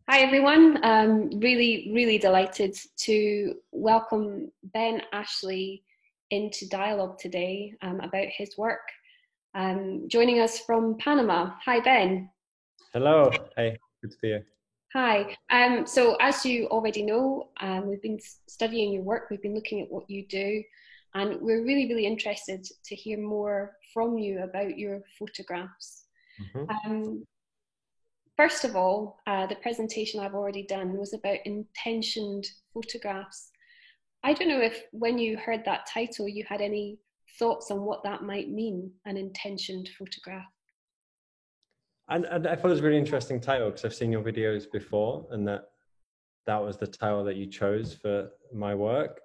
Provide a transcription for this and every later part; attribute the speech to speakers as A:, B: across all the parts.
A: Hi everyone. Really delighted to welcome Ben Ashley into dialogue today about his work. Joining us from Panama. Hi Ben.
B: Hello. Hey, good to be here.
A: Hi. So as you already know, we've been studying your work. We've been looking at what you do, and we're really interested to hear more from you about your photographs.
B: Mhm.
A: Um, First of all, the presentation I've already done was about intentioned photographs. I don't know if when you heard that title, you had any thoughts on what that might mean, an intentioned photograph.
B: And I thought it was a really interesting title because I've seen your videos before, and that was the title that you chose for my work.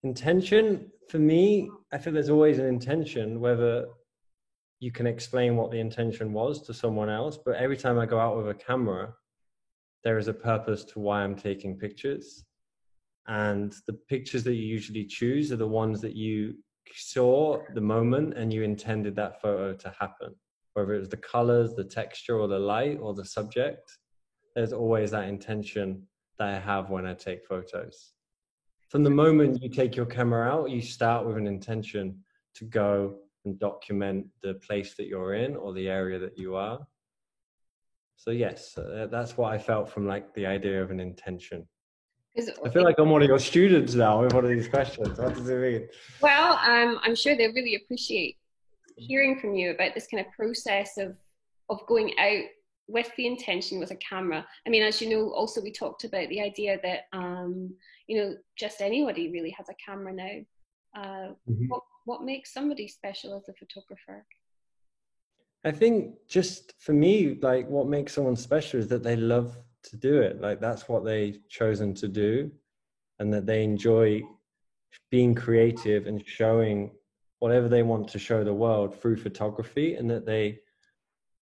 B: Intention, for me, I feel there's always an intention, whether you can explain what the intention was to someone else. But every time I go out with a camera, there is a purpose to why I'm taking pictures. And the pictures that you usually choose are the ones that you saw the moment and you intended that photo to happen. Whether it was the colors, the texture, or the light, or the subject, there's always that intention that I have when I take photos. From the moment you take your camera out, you start with an intention to go and document the place that you're in or the area that you are. So yes, that's what I felt from like the idea of an intention.
A: Because
B: I feel like I'm one of your students now with one of these questions. What does it mean?
A: well, I'm sure they really appreciate hearing from you about this kind of process of going out with the intention with a camera. I mean, as you know, also we talked about the idea that just anybody really has a camera now. What makes somebody special as a photographer?
B: I think just for me, like what makes someone special is that they love to do it. Like that's what they chosen to do, and that they enjoy being creative and showing whatever they want to show the world through photography, and that they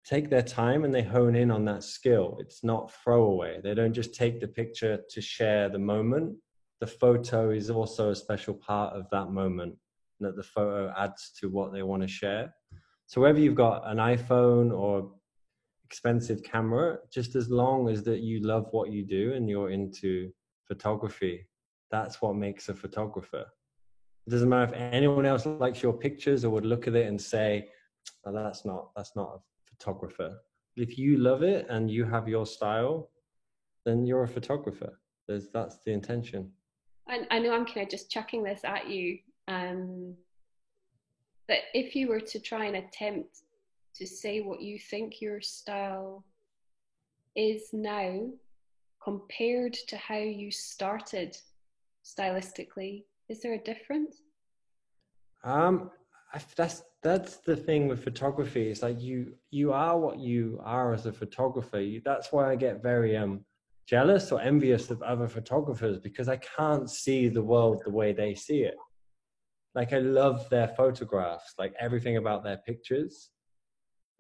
B: take their time and they hone in on that skill. It's not throwaway. They don't just take the picture to share the moment. The photo is also a special part of that moment, and that the photo adds to what they want to share. So whether you've got an iPhone or expensive camera, just as long as that you love what you do and you're into photography, that's what makes a photographer. It doesn't matter if anyone else likes your pictures or would look at it and say, oh, that's not a photographer. If you love it and you have your style, then you're a photographer. That's the intention.
A: I know I'm kind of just chucking this at you, that if you were to try and attempt to say what you think your style is now compared to how you started stylistically, is there a difference?
B: Um, that's the thing with photography. It's like you are what you are as a photographer. That's why I get very jealous or envious of other photographers, because I can't see the world the way they see it. Like I love their photographs, like everything about their pictures.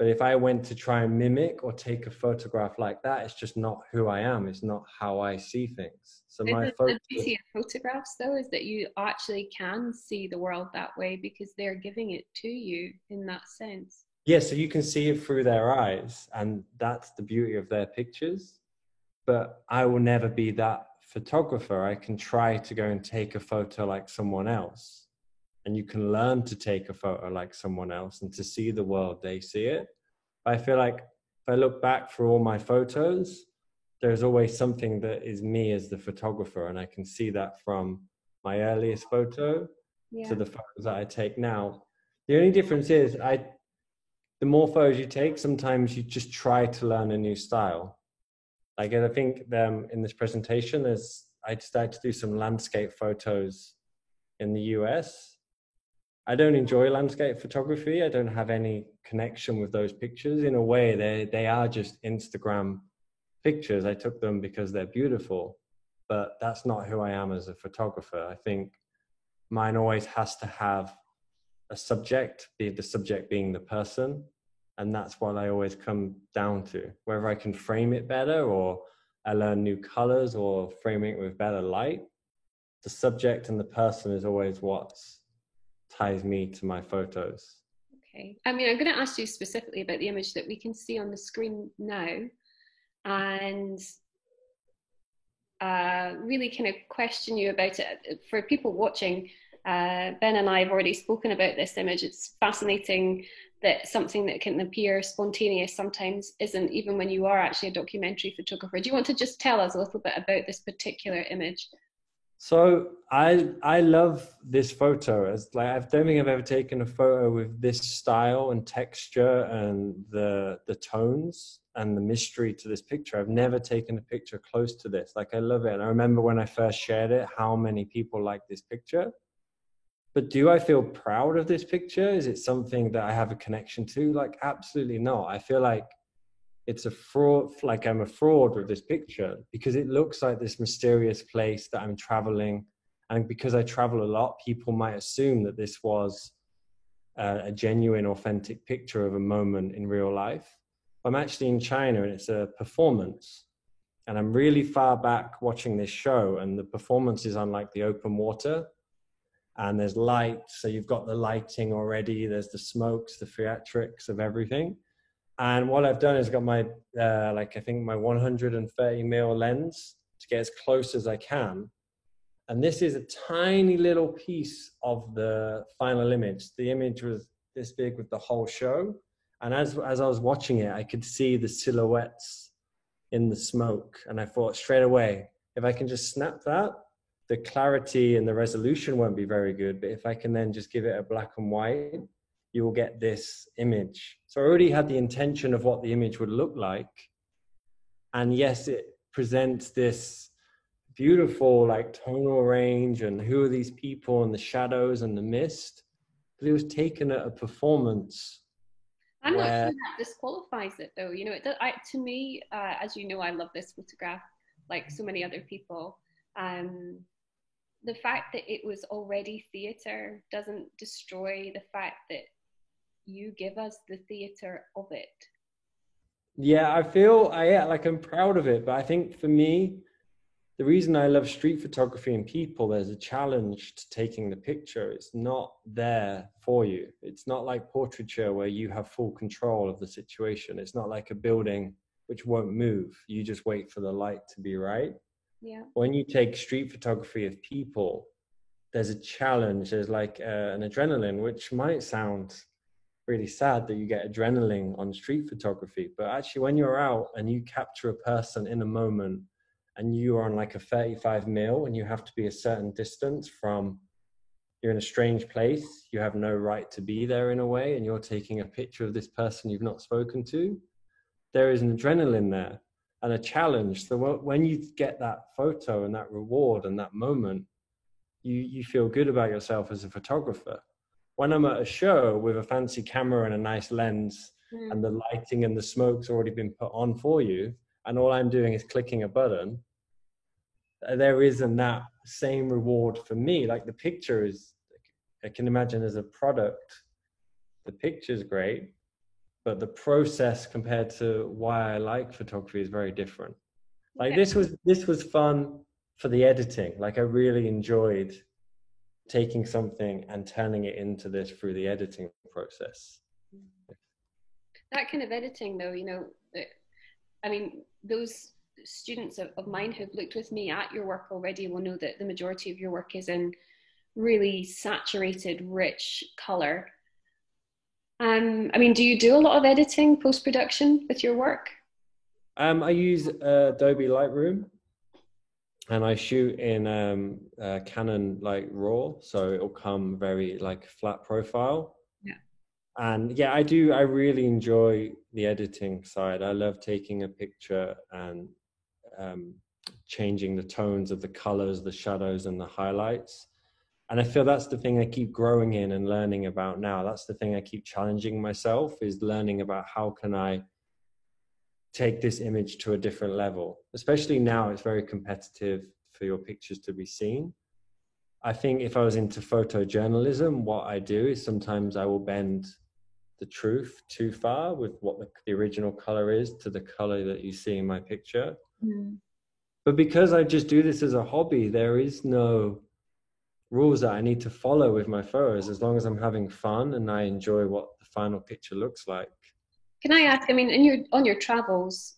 B: But if I went to try and mimic or take a photograph like that, it's just not who I am. It's not how I see things. So my
A: Isn't the
B: photos.
A: beauty of photographs, though, is that you actually can see the world that way because they're giving it to you in that sense.
B: Yeah, so you can see it through their eyes, and that's the beauty of their pictures. But I will never be that photographer. I can try to go and take a photo like someone else, and you can learn to take a photo like someone else and to see the world they see it. I feel like if I look back through all my photos, there's always something that is me as the photographer, and I can see that from my earliest photo to
A: Yeah.
B: the photos that I take now. The only difference is the more photos you take, sometimes you just try to learn a new style. Like I think in this presentation, I started to do some landscape photos in the US. I don't enjoy landscape photography. I don't have any connection with those pictures. In a way, they are just Instagram pictures. I took them because they're beautiful, but that's not who I am as a photographer. I think mine always has to have a subject, be the subject being the person. And that's what I always come down to. Whether I can frame it better or I learn new colors or framing it with better light, the subject and the person is always what ties me to my photos.
A: Okay. I mean, I'm going to ask you specifically about the image that we can see on the screen now. And really kind of question you about it. For people watching, Ben and I have already spoken about this image. It's fascinating that something that can appear spontaneous sometimes isn't, even when you are actually a documentary photographer. Do you want to just tell us a little bit about this particular image?
B: So I love this photo. As like I don't think I've ever taken a photo with this style and texture and the tones and the mystery to this picture. I've never taken a picture close to this. Like I love it. And I remember when I first shared it, how many people liked this picture. But do I feel proud of this picture? Is it something that I have a connection to? Like absolutely not. I feel like it's a fraud, like I'm a fraud with this picture because it looks like this mysterious place that I'm traveling. And because I travel a lot, people might assume that this was a genuine, authentic picture of a moment in real life. I'm actually in China and it's a performance. And I'm really far back watching this show, and the performance is on like the open water. And there's light, so you've got the lighting already. There's the smokes, the theatrics of everything. And what I've done is got my, like I think my 130mm lens to get as close as I can. And this is a tiny little piece of the final image. The image was this big with the whole show. And as I was watching it, I could see the silhouettes in the smoke. And I thought straight away, if I can just snap that, the clarity and the resolution won't be very good. But if I can then just give it a black and white, you will get this image. So I already had the intention of what the image would look like. And yes, it presents this beautiful like tonal range and who are these people and the shadows and the mist. But it was taken at a performance.
A: I'm not sure that disqualifies it though. You know, to me, as you know, I love this photograph like so many other people. The fact that it was already theatre doesn't destroy the fact that you give us the theatre of it.
B: Yeah, I feel like I'm proud of it, but I think for me, the reason I love street photography and people, there's a challenge to taking the picture. It's not there for you. It's not like portraiture where you have full control of the situation. It's not like a building which won't move. You just wait for the light to be right.
A: Yeah.
B: When you take street photography of people, there's a challenge. There's like an adrenaline, which might sound really sad that you get adrenaline on street photography. But actually, when you're out and you capture a person in a moment and you are on like a 35mm and you have to be a certain distance from, you're in a strange place, you have no right to be there in a way, and you're taking a picture of this person you've not spoken to, there is an adrenaline there and a challenge. So when you get that photo and that reward and that moment, you feel good about yourself as a photographer. When I'm at a show with a fancy camera and a nice lens and the lighting and the smoke's already been put on for you, and all I'm doing is clicking a button, there isn't that same reward for me. Like the picture is, I can imagine as a product, the picture's great, but the process compared to why I like photography is very different. Like this was fun for the editing. Like I really enjoyed taking something and turning it into this through the editing process.
A: That kind of editing though, you know, I mean, those students of mine who've looked with me at your work already will know that the majority of your work is in really saturated, rich color. I mean, do you do a lot of editing, post-production with your work?
B: I use Adobe Lightroom, and I shoot in Canon like RAW, so it'll come very like flat profile.
A: Yeah.
B: And yeah, I really enjoy the editing side. I love taking a picture and changing the tones of the colors, the shadows and the highlights. And I feel that's the thing I keep growing in and learning about now. That's the thing I keep challenging myself, is learning about how can I take this image to a different level. Especially now, it's very competitive for your pictures to be seen. I think if I was into photojournalism, what I do is sometimes I will bend the truth too far with what the original color is to the color that you see in my picture. But because I just do this as a hobby, there is no rules that I need to follow with my photos, as long as I'm having fun and I enjoy what the final picture looks like.
A: Can I ask, I mean, on your travels,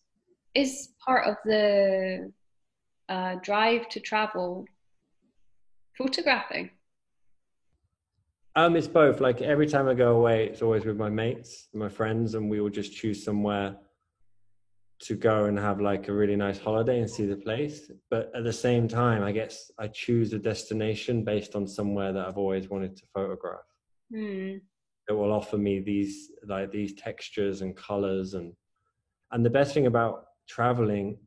A: is part of the drive to travel photographing?
B: It's both. Like every time I go away, it's always with my mates, my friends, and we will just choose somewhere to go and have like a really nice holiday and see the place. But at the same time, I guess I choose a destination based on somewhere that I've always wanted to photograph.
A: Hmm.
B: It will offer me these textures and colors, and the best thing about traveling,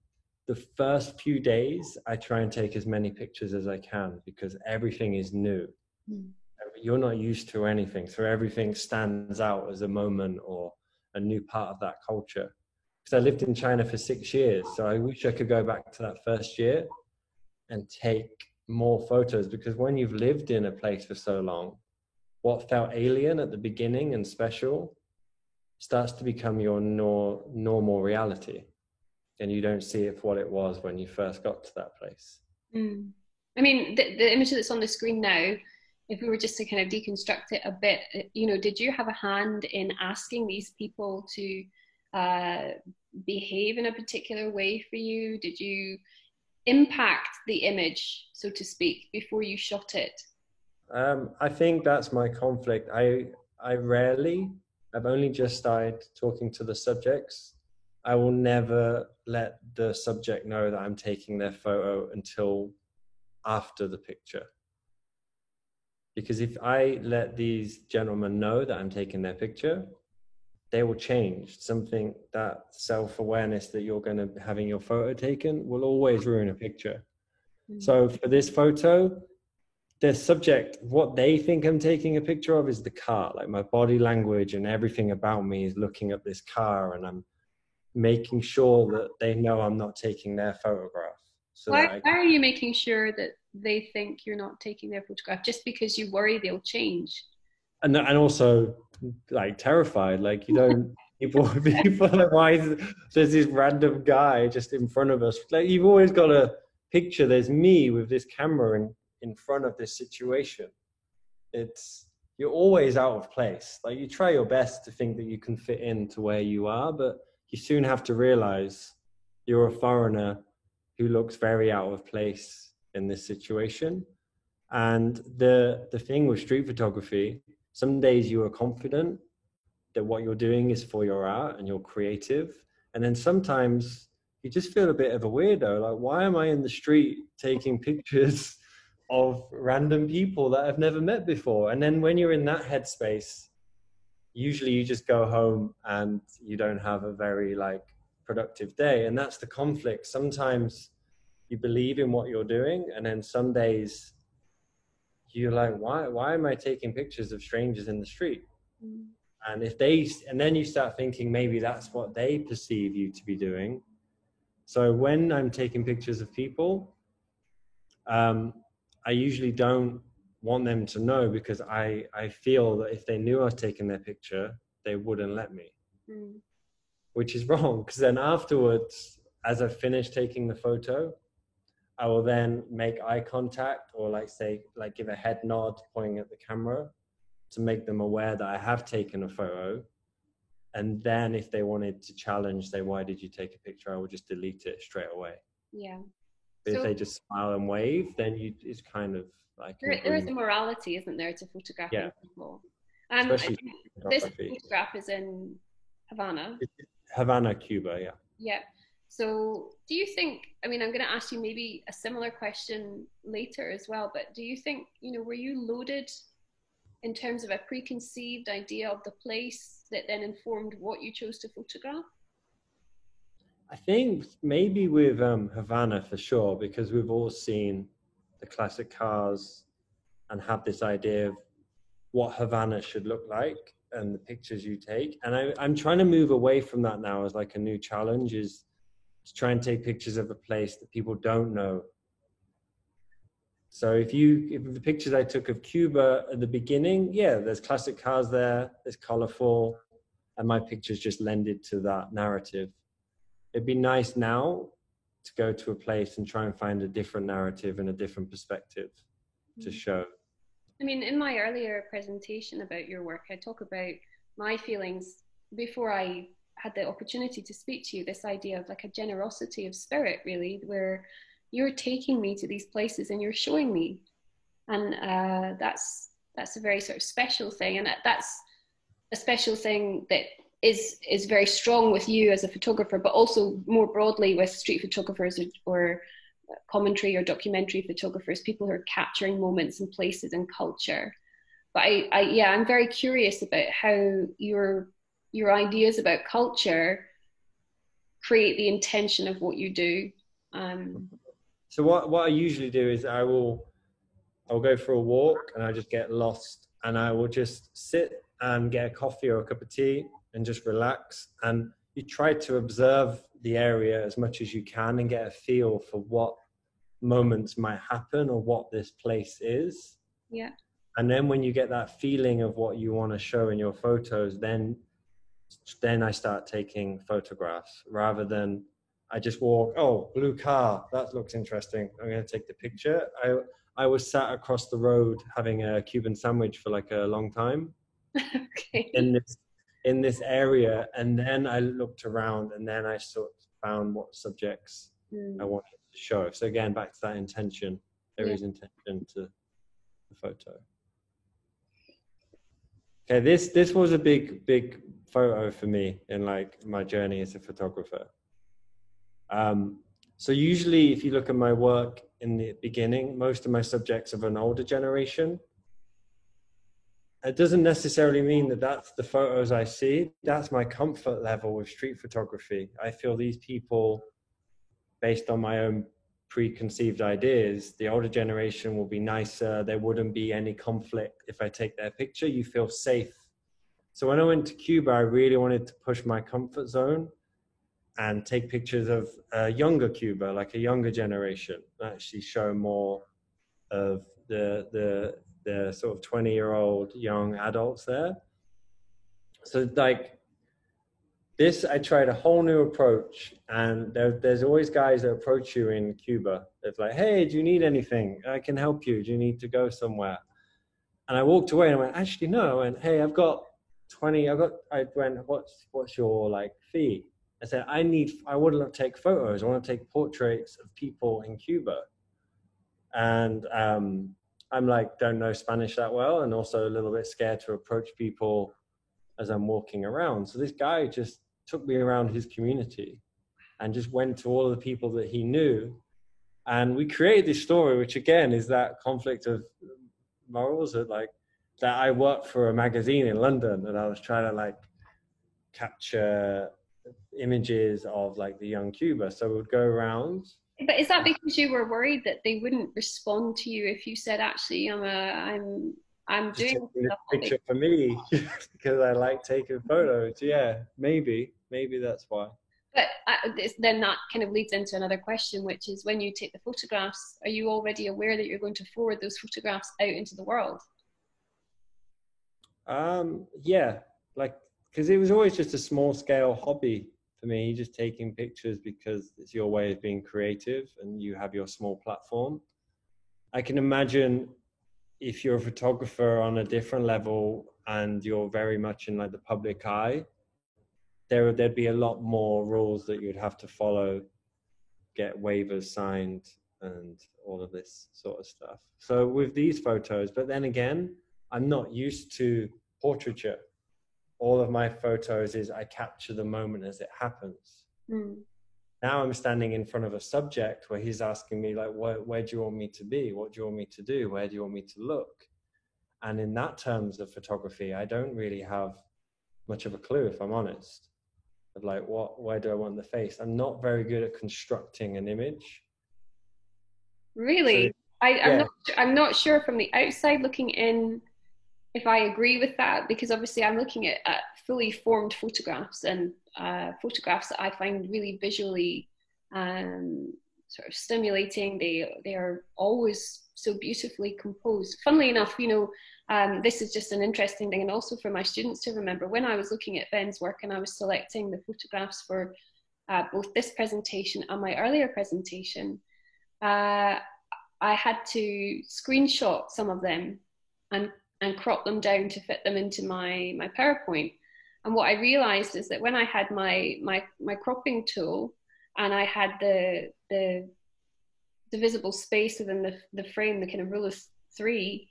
B: the first few days I try and take as many pictures as I can because everything is new.
A: Hmm.
B: You're not used to anything, so everything stands out as a moment or a new part of that culture. Because I lived in China for 6 years, so I wish I could go back to that first year and take more photos, because when you've lived in a place for so long, what felt alien at the beginning and special starts to become your normal reality, and you don't see it for what it was when you first got to that place.
A: Hmm. I mean, the image that's on the screen now, if we were just to kind of deconstruct it a bit, you know, did you have a hand in asking these people to uh, behave in a particular way for you? Did you impact the image, so to speak, before you shot it?
B: I think that's my conflict. I rarely, I've only just started talking to the subjects. I will never let the subject know that I'm taking their photo until after the picture. Because if I let these gentlemen know that I'm taking their picture, they will change. Something, that self-awareness that you're going to having your photo taken will always ruin a picture.
A: Mm.
B: So for this photo, the subject, what they think I'm taking a picture of is the car. Like my body language and everything about me is looking at this car, and I'm making sure that they know I'm not taking their photograph. So that
A: Why are you making sure that they think you're not taking their photograph? Just because you worry they'll change?
B: and also like terrified. Like you don't people like, why is there's this random guy just in front of us? Like you've always got a picture. There's me with this camera in front of this situation. It's, you're always out of place. Like you try your best to think that you can fit into where you are, but you soon have to realize you're a foreigner who looks very out of place in this situation. And the thing with street photography, some days you are confident that what you're doing is for your art and you're creative, and then sometimes you just feel a bit of a weirdo. Like, why am I in the street taking pictures of random people that I've never met before? And then when you're in that headspace, usually you just go home and you don't have a very like productive day. And that's the conflict. Sometimes you believe in what you're doing, and then some days you're like, why am I taking pictures of strangers in the street?
A: Mm.
B: And if they, and then you start thinking maybe that's what they perceive you to be doing. So when I'm taking pictures of people, um, I usually don't want them to know, because I feel that if they knew I was taking their picture, they wouldn't let me,
A: Mm.
B: which is wrong. Because then afterwards, as I finish taking the photo, I will then make eye contact, or like say, like give a head nod pointing at the camera to make them aware that I have taken a photo. And then if they wanted to challenge, say, why did you take a picture? I would just delete it straight away.
A: Yeah.
B: But if
A: So
B: they just smile and wave, then it's kind of like an
A: there is a
B: agreement.
A: morality, isn't there, to
B: Yeah,
A: photographing people? I
B: especially
A: think this
B: photography.
A: photograph is in Havana.
B: It's Havana, Cuba, yeah.
A: Yeah. So do you think, I mean, I'm going to ask you maybe a similar question later as well, but do you think, you know, were you loaded in terms of a preconceived idea of the place that then informed what you chose to photograph?
B: I think maybe with Havana for sure, because we've all seen the classic cars and have this idea of what Havana should look like and the pictures you take. And I'm trying to move away from that now as like a new challenge, is to try and take pictures of a place that people don't know. So if the pictures I took of Cuba at the beginning, yeah, there's classic cars there, there's colorful, and my pictures just lended to that narrative. It'd be nice now to go to a place and try and find a different narrative and a different perspective to show.
A: I mean, in my earlier presentation about your work, I talk about my feelings before I had the opportunity to speak to you, this idea of like a generosity of spirit, really, where you're taking me to these places and you're showing me. And that's a very sort of special thing. And that's a special thing that is very strong with you as a photographer, but also more broadly with street photographers or commentary or documentary photographers, people who are capturing moments and places and culture. But I'm very curious about how your ideas about culture create the intention of what you do.
B: So what I usually do is I'll go for a walk and I just get lost, and I will just sit and get a coffee or a cup of tea and just relax. And you try to observe the area as much as you can and get a feel for what moments might happen or what this place is.
A: Yeah.
B: And then when you get that feeling of what you want to show in your photos, then I start taking photographs rather than I just walk, oh, blue car, that looks interesting, I'm going to take the picture. I was sat across the road having a Cuban sandwich for like a long time.
A: Okay.
B: in this area, and then I looked around and then I sort of found what subjects I wanted to show. So again, back to that intention, there is intention to the photo. Okay, this was a big photo for me in like my journey as a photographer. So usually if you look at my work in the beginning, most of my subjects are of an older generation. It doesn't necessarily mean that that's the photos I see. That's my comfort level with street photography. I feel these people, based on my own preconceived ideas, the older generation will be nicer. There wouldn't be any conflict if I take their picture. You feel safe. So when I went to Cuba, I really wanted to push my comfort zone and take pictures of a younger Cuba, like a younger generation, actually show more of the sort of 20-year-old young adults there. So like this, I tried a whole new approach, and there's always guys that approach you in Cuba. It's like, hey, do you need anything? I can help you. Do you need to go somewhere? And I walked away and I went, actually, no. And hey, I've got 20, I went, what's your like fee? I said, I wouldn't take photos. I want to take portraits of people in Cuba. And I'm like, don't know Spanish that well, and also a little bit scared to approach people as I'm walking around. So this guy just took me around his community and just went to all of the people that he knew. And we created this story, which again is that conflict of morals, that I worked for a magazine in London and I was trying to like capture images of like the young Cuba. So we would go around.
A: But is that because you were worried that they wouldn't respond to you if you said, actually, I'm doing
B: a picture for me because I like taking photos? Yeah, maybe that's why.
A: But then that kind of leads into another question, which is, when you take the photographs, are you already aware that you're going to forward those photographs out into the world?
B: Yeah, like, because it was always just a small scale hobby for me, just taking pictures because it's your way of being creative and you have your small platform. I can imagine if you're a photographer on a different level and you're very much in like the public eye, there'd be a lot more rules that you'd have to follow, get waivers signed and all of this sort of stuff. So with these photos, but then again, I'm not used to portraiture. All of my photos is I capture the moment as it happens. Now I'm standing in front of a subject where he's asking me like, where do you want me to be? What do you want me to do? Where do you want me to look? And in that terms of photography, I don't really have much of a clue, if I'm honest, of like, where do I want the face? I'm not very good at constructing an image.
A: Really? So, I'm not sure from the outside looking in if I agree with that, because obviously I'm looking at fully formed photographs and photographs that I find really visually sort of stimulating. They are always so beautifully composed. Funnily enough, this is just an interesting thing, and also for my students to remember, when I was looking at Ben's work and I was selecting the photographs for both this presentation and my earlier presentation, I had to screenshot some of them and crop them down to fit them into my PowerPoint. And what I realized is that when I had my cropping tool and I had the divisible space within the frame, the kind of rule of three,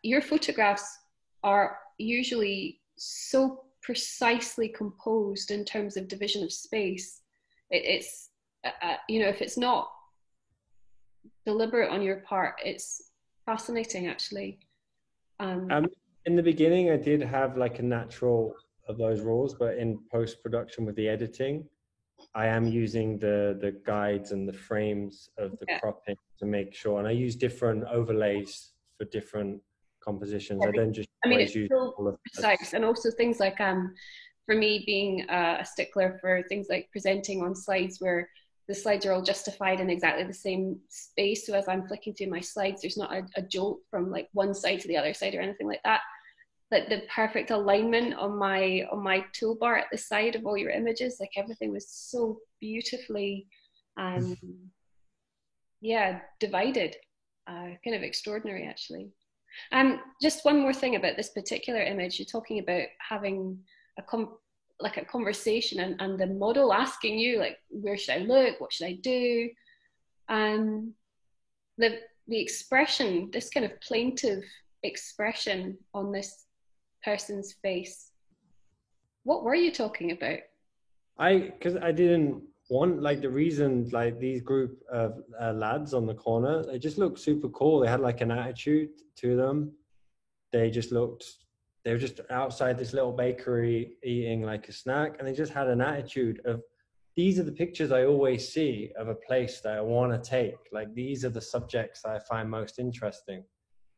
A: your photographs are usually so precisely composed in terms of division of space. It's you know, if it's not deliberate on your part, it's fascinating actually.
B: In the beginning, I did have like a natural of those rules, but in post-production with the editing, I am using the guides and the frames of the cropping to make sure, and I use different overlays for different compositions. I don't just
A: it's
B: use
A: so
B: all of
A: precise, and also things like for me being a stickler for things like presenting on slides where the slides are all justified in exactly the same space. So as I'm flicking through my slides, there's not a jolt from like one side to the other side or anything like that. Like the perfect alignment on my toolbar at the side of all your images, like everything was so beautifully, divided. Kind of extraordinary, actually. Just one more thing about this particular image. You're talking about having a conversation and the model asking you like, where should I look? What should I do? The expression, this kind of plaintive expression on this person's face. What were you talking about?
B: Because I didn't want, like, the reason, like, these group of lads on the corner, they just looked super cool. They had like an attitude to them. They were just outside this little bakery eating like a snack, and they just had an attitude of, these are the pictures I always see of a place that I want to take. Like, these are the subjects that I find most interesting.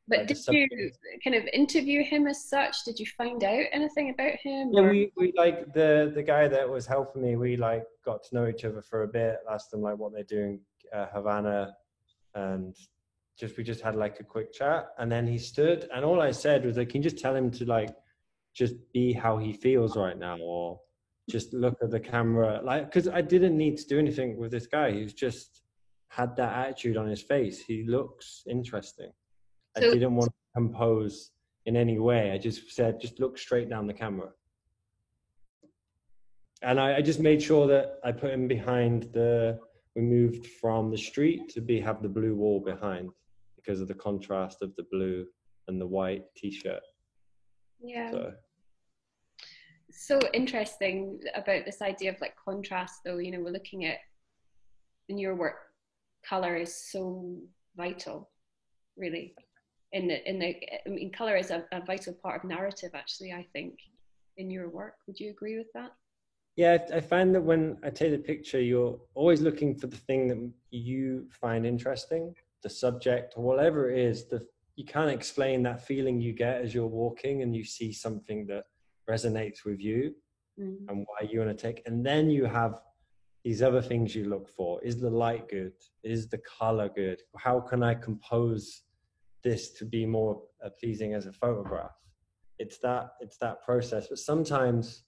A: But did you kind of interview him as such? Did you find out anything about him?
B: Yeah, we like the guy that was helping me, we like got to know each other for a bit, asked them like what they're doing Havana, and we just had like a quick chat, and then he stood, and all I said was like, can you just tell him to like just be how he feels right now, or just look at the camera, like, because I didn't need to do anything with this guy. He's just had that attitude on his face. He looks interesting. So, I didn't want to compose in any way. I just said, just look straight down the camera. And I just made sure that I put him behind we moved from the street to have the blue wall behind because of the contrast of the blue and the white t-shirt.
A: Yeah. So interesting about this idea of like contrast though, you know, we're looking at, in your work, color is so vital, really. I mean, color is a vital part of narrative, actually, I think, in your work. Would you agree with that?
B: Yeah, I find that when I take the picture, you're always looking for the thing that you find interesting, the subject, or whatever it is. You can't explain that feeling you get as you're walking and you see something that resonates with you and why you want to take. And then you have these other things you look for. Is the light good? Is the color good? How can I compose this to be more pleasing as a photograph? It's that process. But sometimes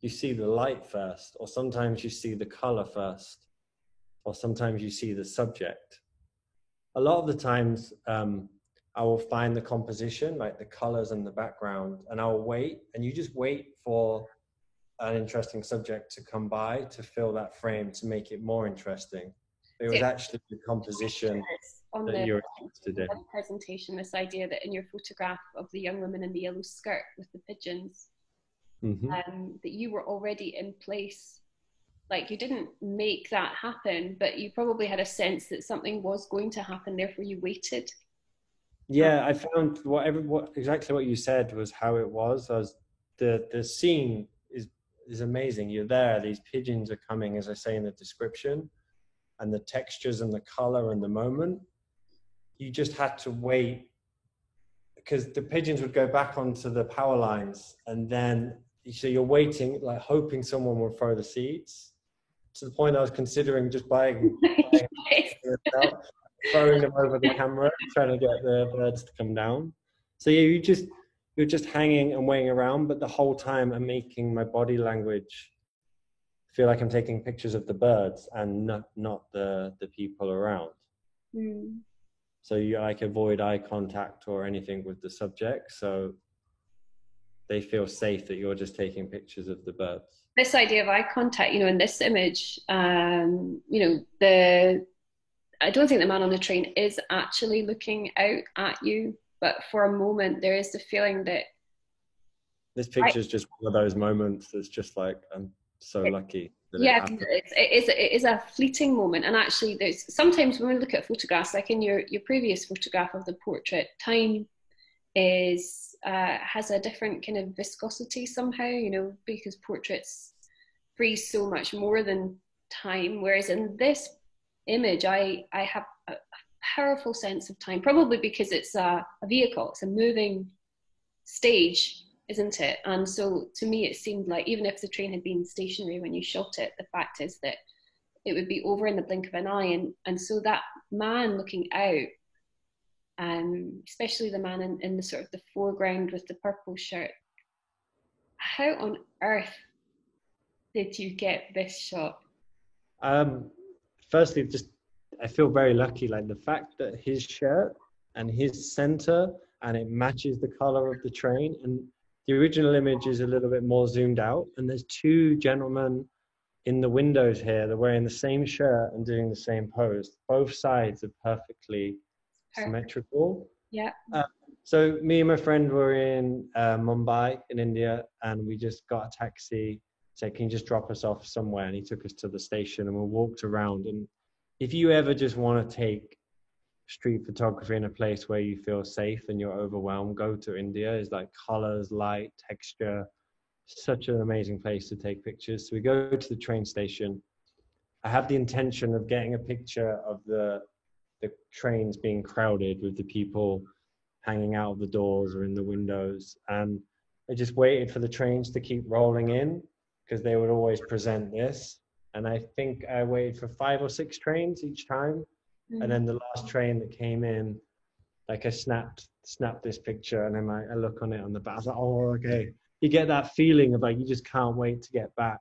B: you see the light first, or sometimes you see the color first, or sometimes you see the subject. A lot of the times I will find the composition, like the colors and the background, and I'll wait, and you just wait for an interesting subject to come by to fill that frame to make it more interesting. It was actually the composition
A: on
B: that you're interested in.
A: Presentation, this idea that in your photograph of the young woman in the yellow skirt with the pigeons, that you were already in place. Like, you didn't make that happen, but you probably had a sense that something was going to happen, therefore you waited.
B: Yeah, I found exactly what you said was how it was. The scene is amazing. You're there, these pigeons are coming, as I say in the description, and the textures and the color and the moment. You just had to wait because the pigeons would go back onto the power lines, and then so you're waiting, like hoping someone will throw the seeds, to the point I was considering just buying throwing them over the camera, trying to get the birds to come down. So yeah, you're just hanging and waiting around, but the whole time I'm making my body language feel like I'm taking pictures of the birds and not the people around. So you like avoid eye contact or anything with the subject, so they feel safe that you're just taking pictures of the birds.
A: This idea of eye contact, you know, in this image, you know, I don't think the man on the train is actually looking out at you, but for a moment there is the feeling that
B: This picture is just one of those moments that's just like, I'm so lucky that it
A: yeah,
B: happened.
A: it is a fleeting moment. And actually, there's sometimes when we look at photographs, like in your previous photograph of the portrait, time is has a different kind of viscosity somehow, you know, because portraits freeze so much more than time. Whereas in this image, I have a powerful sense of time, probably because it's a vehicle, it's a moving stage, isn't it? And so to me, it seemed like even if the train had been stationary when you shot it, the fact is that it would be over in the blink of an eye. And so that man looking out, especially the man in the sort of the foreground with the purple shirt, how on earth did you get this shot?
B: Firstly, just I feel very lucky. Like the fact that his shirt and his center and it matches the color of the train. And the original image is a little bit more zoomed out. And there's two gentlemen in the windows here. They're wearing the same shirt and doing the same pose. Both sides are perfectly symmetrical.
A: Yeah.
B: So me and my friend were in Mumbai in India, and we just got a taxi. Said, "Can you just drop us off somewhere?" And he took us to the station, and we walked around. And if you ever just want to take street photography in a place where you feel safe and you're overwhelmed, go to India. It's like colors, light, texture. Such an amazing place to take pictures. So we go to the train station. I have the intention of getting a picture of the trains being crowded with the people hanging out of the doors or in the windows. And I just waited for the trains to keep rolling in because they would always present this. And I think I waited for 5 or 6 trains each time. And then the last train that came in, like I snapped this picture, and then I look on it on the back. I was like, oh, okay. You get that feeling of like, you just can't wait to get back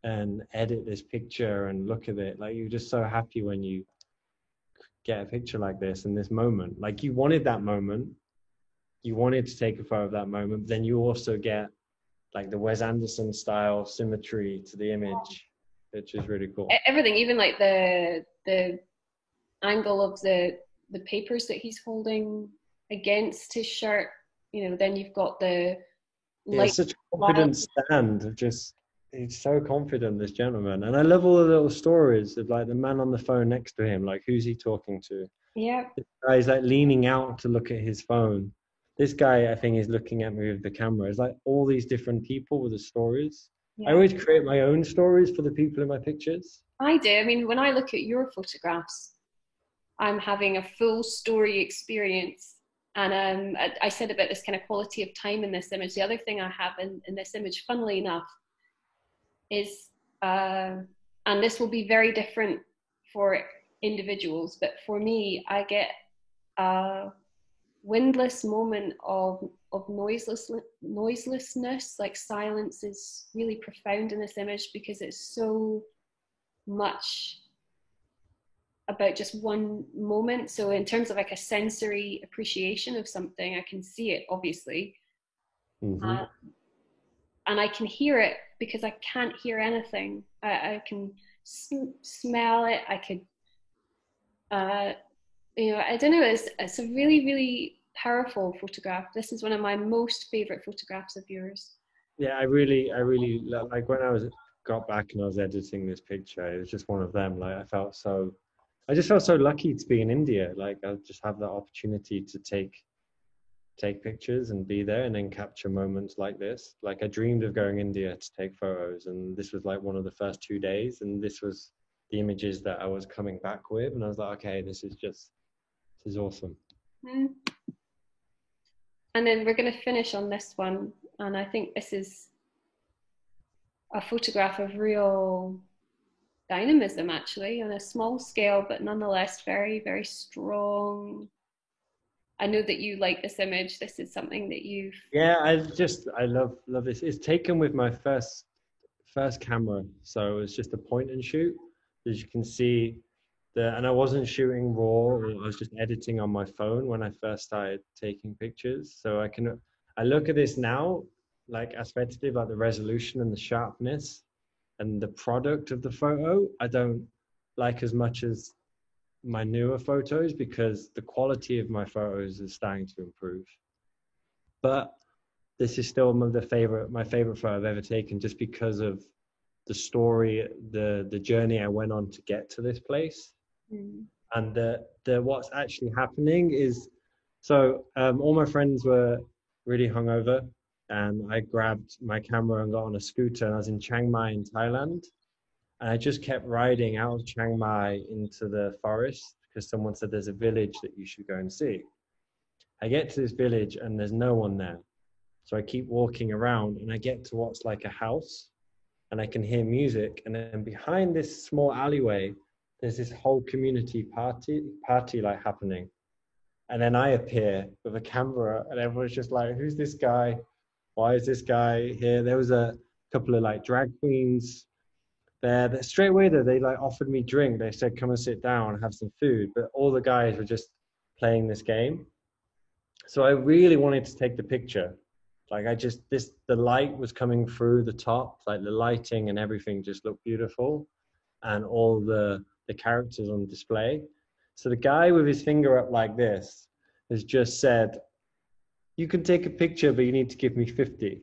B: and edit this picture and look at it. Like, you're just so happy when you get a picture like this in this moment. Like, you wanted that moment. You wanted to take a photo of that moment, but then you also get like the Wes Anderson style symmetry to the image, which is really cool.
A: Everything, even like the angle of the papers that he's holding against his shirt, you know, then you've got the light.
B: Such a confident stand of just, he's so confident, this gentleman. And I love all the little stories of like the man on the phone next to him, like who's he talking to?
A: Yeah.
B: This guy's like leaning out to look at his phone. This guy, I think, is looking at me with the camera. It's like all these different people with the stories. Yeah. I always create my own stories for the people in my pictures.
A: I do. I mean, when I look at your photographs, I'm having a full story experience. And I said about this kind of quality of time in this image. The other thing I have in this image, funnily enough, is, and this will be very different for individuals, but for me, I get a windless moment of noiselessness. Like silence is really profound in this image because it's so much about just one moment. So in terms of like a sensory appreciation of something, I can see it obviously, and I can hear it because I can't hear anything. I can smell it. I could, you know, I don't know. It's a really, really powerful photograph. This is one of my most favorite photographs of yours.
B: Yeah, I really like when I got back and I was editing this picture. It was just one of them. Like I just felt so lucky to be in India. Like I just have that opportunity to take pictures and be there and then capture moments like this. Like I dreamed of going India to take photos, and this was like one of the first 2 days, and this was the images that I was coming back with, and I was like, okay, this is awesome.
A: And then we're going to finish on this one, and I think this is a photograph of real dynamism, actually, on a small scale, but nonetheless very, very strong. I know that you like this image. This is something that you've...
B: Yeah, I love this. It's taken with my first camera, so it's just a point and shoot. As you can see, and I wasn't shooting raw. I was just editing on my phone when I first started taking pictures. So I look at this now, like aesthetically, like the resolution and the sharpness and the product of the photo, I don't like as much as my newer photos because the quality of my photos is starting to improve. But this is still my favorite photo I've ever taken, just because of the story, the journey I went on to get to this place. And the what's actually happening is, so all my friends were really hungover, and I grabbed my camera and got on a scooter, and I was in Chiang Mai in Thailand. And I just kept riding out of Chiang Mai into the forest because someone said there's a village that you should go and see. I get to this village and there's no one there. So I keep walking around and I get to what's like a house, and I can hear music. And then behind this small alleyway, there's this whole community party like happening. And then I appear with a camera and everyone's just like, who's this guy? Why is this guy here? There was a couple of like drag queens there that straight away though, they like offered me drink. They said, come and sit down and have some food. But all the guys were just playing this game. So I really wanted to take the picture. Like the light was coming through the top, like the lighting and everything just looked beautiful, and all the characters on display. So the guy with his finger up like this has just said, you can take a picture, but you need to give me 50.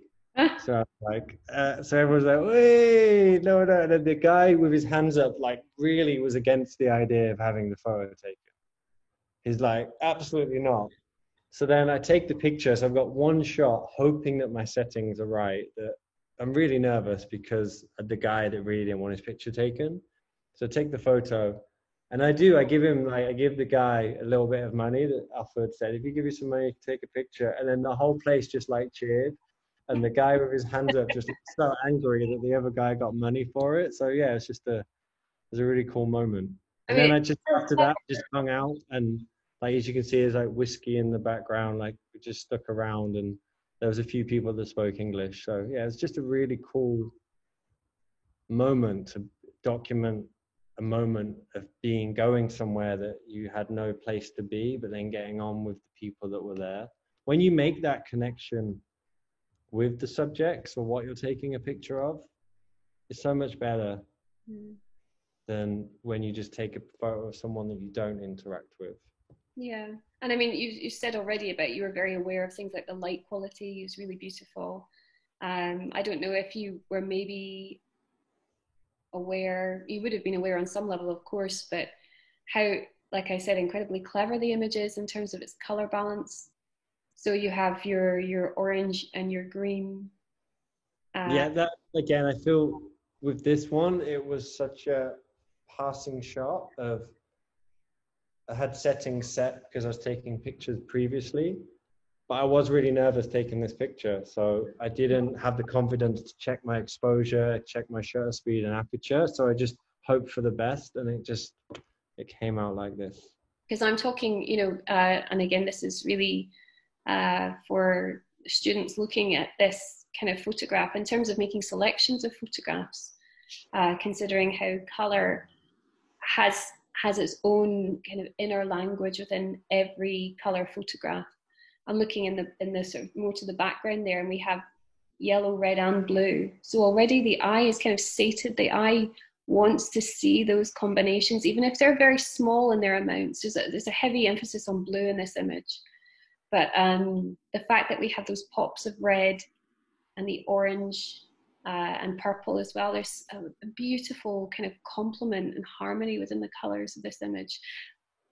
B: So I was like, so everyone's like, wait, no. And then the guy with his hands up, like really was against the idea of having the photo taken. He's like, absolutely not. So then I take the picture. So I've got one shot, hoping that my settings are right. That I'm really nervous because of the guy that really didn't want his picture taken. So I take the photo, and I give the guy a little bit of money that Alfred said, if you give me some money, take a picture. And then the whole place just like cheered. And the guy with his hands up just so angry that the other guy got money for it. So yeah, it was a really cool moment. And then I just, after that, just hung out, and like, as you can see, there's like whiskey in the background, like we just stuck around, and there was a few people that spoke English. So yeah, it's just a really cool moment to document a moment of going somewhere that you had no place to be, but then getting on with the people that were there. When you make that connection with the subjects or what you're taking a picture of, it's so much better than when you just take a photo of someone that you don't interact with.
A: Yeah. And I mean, you said already about you were very aware of things like the light quality is really beautiful. I don't know if you were maybe aware, you would have been aware on some level, of course, but how, like I said, incredibly clever the image is in terms of its color balance. So you have your orange and your green.
B: Yeah, that again, I feel with this one, it was such a passing shot of, I had settings set because I was taking pictures previously, but I was really nervous taking this picture. So I didn't have the confidence to check my exposure, check my shutter speed and aperture. So I just hoped for the best, and it came out like this.
A: Because I'm talking, and again, this is really for students looking at this kind of photograph in terms of making selections of photographs, considering how color has its own kind of inner language within every color photograph. I'm looking in the sort of more to the background there, and we have yellow, red, and blue. So already the eye is kind of sated. The eye wants to see those combinations, even if they're very small in their amounts. There's a heavy emphasis on blue in this image. But the fact that we have those pops of red and the orange and purple as well, there's a beautiful kind of complement and harmony within the colors of this image.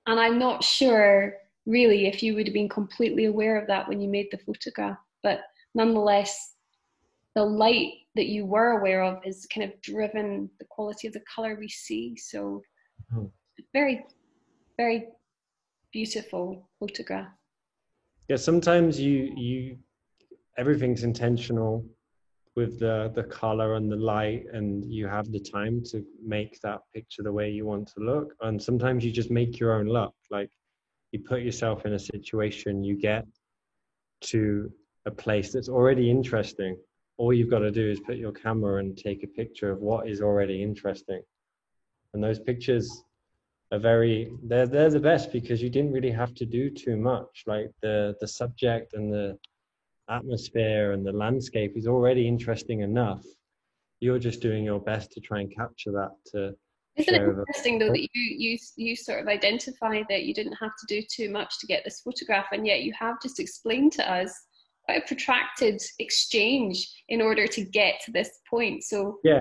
A: And I'm not sure really if you would have been completely aware of that when you made the photograph, but nonetheless, the light that you were aware of is kind of driven the quality of the color we see. So very, very beautiful photograph.
B: Yeah, sometimes you everything's intentional with the color and the light, and you have the time to make that picture the way you want to look. And sometimes you just make your own luck. Like, you put yourself in a situation, you get to a place that's already interesting. All you've got to do is put your camera and take a picture of what is already interesting. And those pictures are they're the best because you didn't really have to do too much. Like the subject and the atmosphere and the landscape is already interesting enough. You're just doing your best to try and capture that, to
A: Isn't it
B: share the.
A: interesting though that you sort of identified that you didn't have to do too much to get this photograph, and yet you have just explained to us quite a protracted exchange in order to get to this point. So
B: Yeah,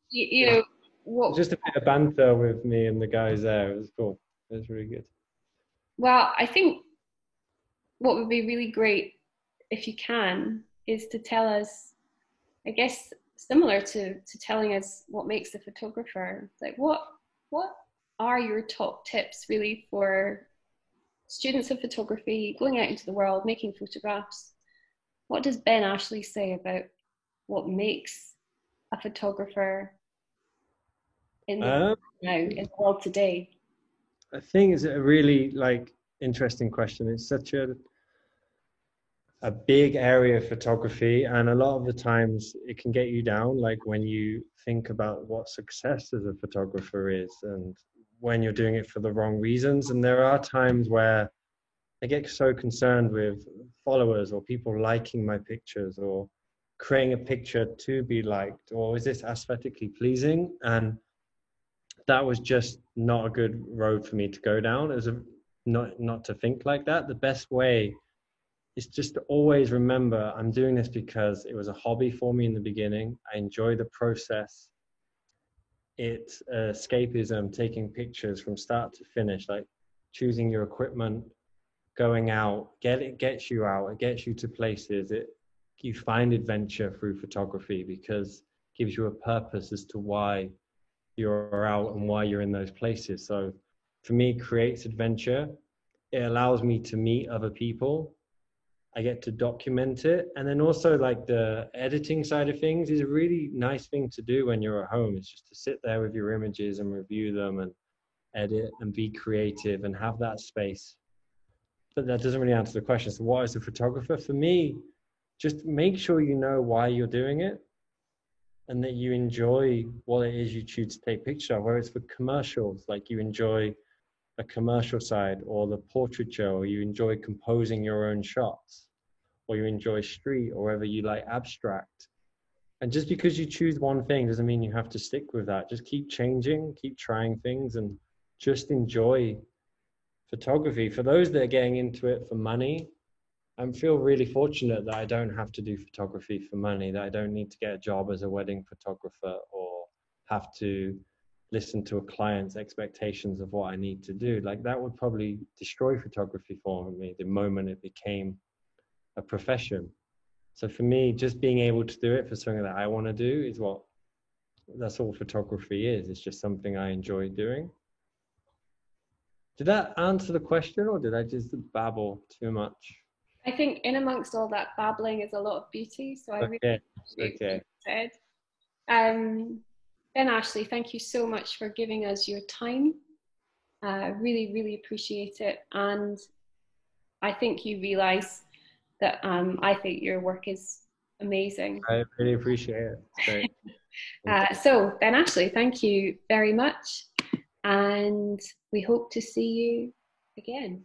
A: you know what?
B: Just a bit of banter with me and the guys there. It was cool. It was really good.
A: Well, I think what would be really great if you can is to tell us, I guess, similar to telling us what makes a photographer. Like what are your top tips really for students of photography going out into the world making photographs? What does Ben Ashley say about what makes a photographer in the now in the world today?
B: I think it's a really interesting question. It's such a big area of photography, and a lot of the times it can get you down, like when you think about what success as a photographer is and when you're doing it for the wrong reasons. And there are times where I get so concerned with followers or people liking my pictures or creating a picture to be liked, or is this aesthetically pleasing? And that was just not a good road for me to go down. It was not to think like that. The best way is just to always remember I'm doing this because it was a hobby for me in the beginning. I enjoy the process. It's escapism, taking pictures from start to finish, like choosing your equipment, going out, it gets you out, it gets you to places. You find adventure through photography because it gives you a purpose as to why you're out and why you're in those places. So for me, it creates adventure. It allows me to meet other people. I get to document it. And then also like the editing side of things is a really nice thing to do when you're at home. It's just to sit there with your images and review them and edit and be creative and have that space. But that doesn't really answer the question. So what is a photographer? For me, just make sure you know why you're doing it and that you enjoy what it is you choose to take picture of, whether it's for commercials, like you enjoy a commercial side, or the portraiture, or you enjoy composing your own shots, or you enjoy street, or whether you like abstract. And just because you choose one thing doesn't mean you have to stick with that. Just keep changing, keep trying things, and just enjoy photography. For those that are getting into it for money, I feel really fortunate that I don't have to do photography for money, that I don't need to get a job as a wedding photographer or have to listen to a client's expectations of what I need to do. Like that would probably destroy photography for me the moment it became a profession. So for me, just being able to do it for something that I want to do is that's all photography is. It's just something I enjoy doing. Did that answer the question, or did I just babble too much?
A: I think in amongst all that babbling is a lot of beauty. So I really appreciate what you said. Ben Ashley, thank you so much for giving us your time. Really, really appreciate it. And I think you realise that I think your work is amazing.
B: I really appreciate it. It's great.
A: So Ben Ashley, thank you very much. And we hope to see you again.